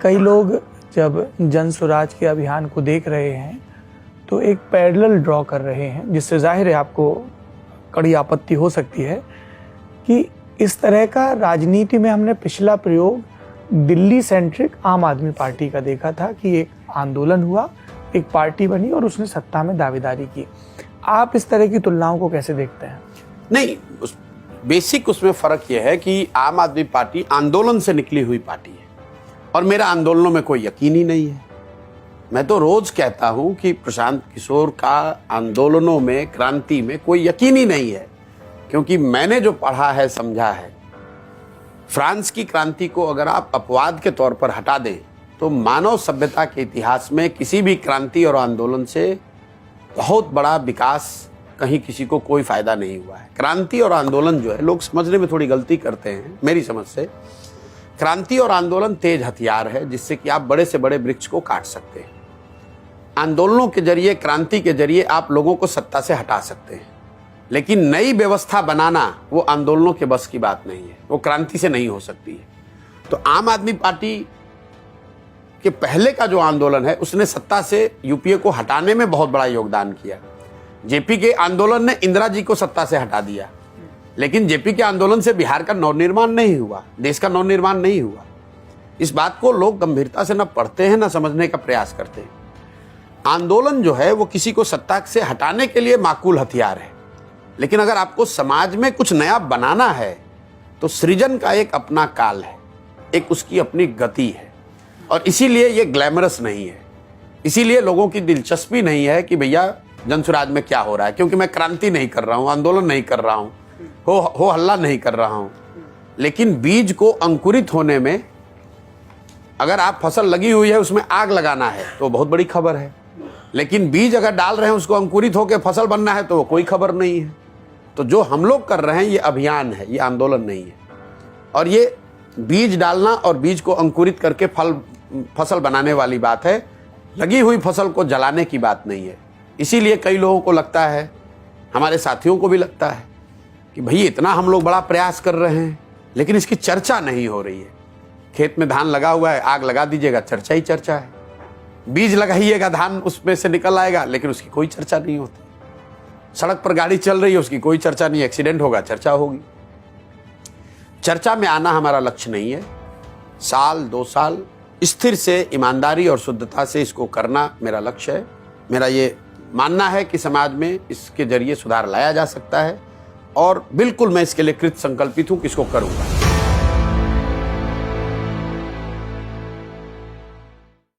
कई लोग जब जन स्वराज के अभियान को देख रहे हैं तो एक पैरेलल ड्रॉ कर रहे हैं, जिससे जाहिर है आपको कड़ी आपत्ति हो सकती है कि इस तरह का राजनीति में हमने पिछला प्रयोग दिल्ली सेंट्रिक आम आदमी पार्टी का देखा था कि एक आंदोलन हुआ, एक पार्टी बनी और उसने सत्ता में दावेदारी की। आप इस तरह की तुलनाओं को कैसे देखते हैं? नहीं, बेसिक उसमें फर्क यह है कि आम आदमी पार्टी आंदोलन से निकली हुई पार्टी है और मेरा आंदोलनों में कोई यकीन ही नहीं है। मैं तो रोज कहता हूं कि प्रशांत किशोर का आंदोलनों में, क्रांति में कोई यकीन ही नहीं है, क्योंकि मैंने जो पढ़ा है, समझा है, फ्रांस की क्रांति को अगर आप अपवाद के तौर पर हटा दें तो मानव सभ्यता के इतिहास में किसी भी क्रांति और आंदोलन से बहुत बड़ा विकास कहीं किसी को कोई फायदा नहीं हुआ है। क्रांति और आंदोलन जो है, लोग समझने में थोड़ी गलती करते हैं मेरी समझ से। क्रांति और आंदोलन तेज हथियार है जिससे कि आप बड़े से बड़े वृक्ष को काट सकते हैं। आंदोलनों के जरिए, क्रांति के जरिए आप लोगों को सत्ता से हटा सकते हैं, लेकिन नई व्यवस्था बनाना वो आंदोलनों के बस की बात नहीं है, वो क्रांति से नहीं हो सकती है। तो आम आदमी पार्टी के पहले का जो आंदोलन है उसने सत्ता से यूपीए को हटाने में बहुत बड़ा योगदान किया। जेपी के आंदोलन ने इंदिरा जी को सत्ता से हटा दिया, लेकिन जेपी के आंदोलन से बिहार का नवनिर्माण नहीं हुआ, देश का नवनिर्माण नहीं हुआ। इस बात को लोग गंभीरता से न पढ़ते हैं, न समझने का प्रयास करते हैं। आंदोलन जो है वो किसी को सत्ता से हटाने के लिए माकूल हथियार है, लेकिन अगर आपको समाज में कुछ नया बनाना है तो सृजन का एक अपना काल है, एक उसकी अपनी गति है, और इसीलिए ये ग्लैमरस नहीं है। इसीलिए लोगों की दिलचस्पी नहीं है कि भैया जनसुराज में क्या हो रहा है, क्योंकि मैं क्रांति नहीं कर रहा हूं, आंदोलन नहीं कर रहा हूं, हो हल्ला नहीं कर रहा हूं। लेकिन बीज को अंकुरित होने में, अगर आप फसल लगी हुई है उसमें आग लगाना है तो बहुत बड़ी खबर है, लेकिन बीज अगर डाल रहे हैं उसको अंकुरित होकर फसल बनना है तो वो कोई खबर नहीं है। तो जो हम लोग कर रहे हैं ये अभियान है, ये आंदोलन नहीं है। और ये बीज डालना और बीज को अंकुरित करके फसल बनाने वाली बात है, लगी हुई फसल को जलाने की बात नहीं है। इसीलिए कई लोगों को लगता है, हमारे साथियों को भी लगता है कि भाई इतना हम लोग बड़ा प्रयास कर रहे हैं लेकिन इसकी चर्चा नहीं हो रही है। खेत में धान लगा हुआ है, आग लगा दीजिएगा, चर्चा ही चर्चा है। बीज लगाइएगा, धान उसमें से निकल आएगा, लेकिन उसकी कोई चर्चा नहीं होती। सड़क पर गाड़ी चल रही है, उसकी कोई चर्चा नहीं, एक्सीडेंट होगा, चर्चा होगी। चर्चा में आना हमारा लक्ष्य नहीं है। साल 2 साल स्थिर से, ईमानदारी और शुद्धता से इसको करना मेरा लक्ष्य है। मेरा ये मानना है कि समाज में इसके जरिए सुधार लाया जा सकता है और बिल्कुल मैं इसके लिए कृत संकल्पित हूं कि इसको करूंगा।